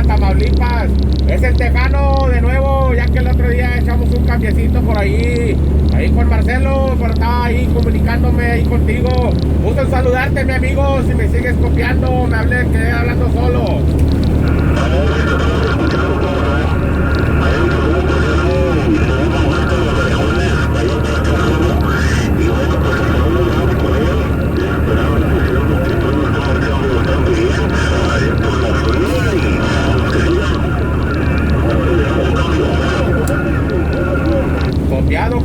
Tamaulipas. Es el Tejano de nuevo, ya que el otro día echamos un cambiecito por ahí con Marcelo, pero estaba ahí comunicándome ahí contigo. Gusto en saludarte, mi amigo. Si me sigues copiando, me hablé, quedé hablando solo.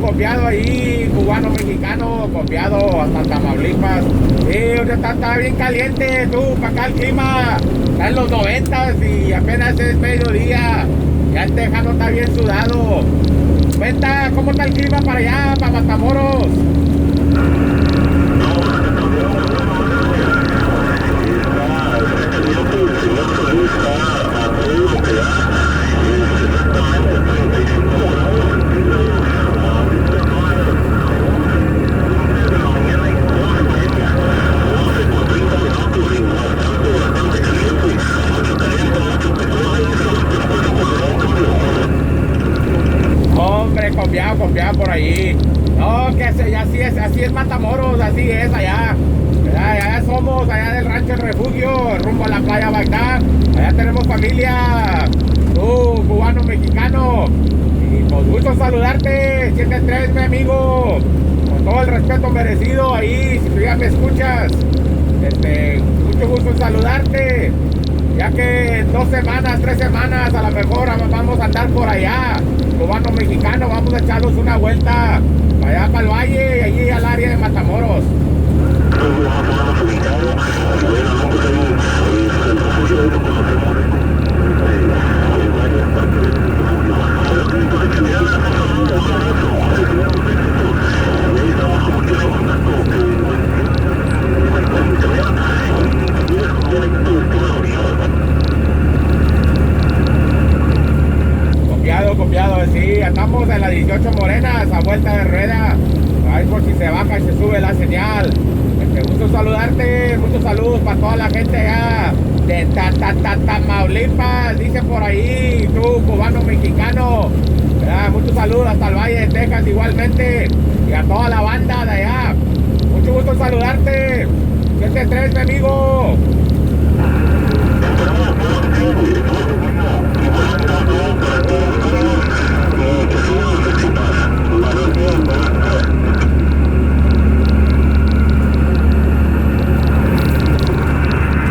Copiado ahí, cubano, mexicano, copiado hasta Tamaulipas. Sí, está bien caliente, tú, para acá el clima está en los 90 y apenas es mediodía. Ya el Tejano está bien sudado. Cuenta, ¿cómo está el clima para allá, para Matamoros? Confiado por allí. No, que así es Matamoros, así es allá. Allá somos, allá del rancho El Refugio, rumbo a la playa Bagdad. Allá tenemos familia, tú, cubano, mexicano. Y pues gusto saludarte, 73, mi amigo. Con todo el respeto merecido ahí, si tú ya me escuchas. Mucho gusto en saludarte. Ya que en 2 semanas, 3 semanas, a lo mejor vamos a andar por allá. Cubano mexicano, vamos a echarnos una vuelta allá para el valle y allí al área de Matamoros. Copiado, sí, andamos en la 18 Morenas, a vuelta de rueda, ahí por si se baja y se sube la señal. Gusto saludarte, muchos saludos para toda la gente allá de Tamaulipas, dice por ahí, tú, cubano mexicano, muchos saludos hasta el Valle de Texas igualmente, y a toda la banda de allá, mucho gusto saludarte, 73, mi amigo.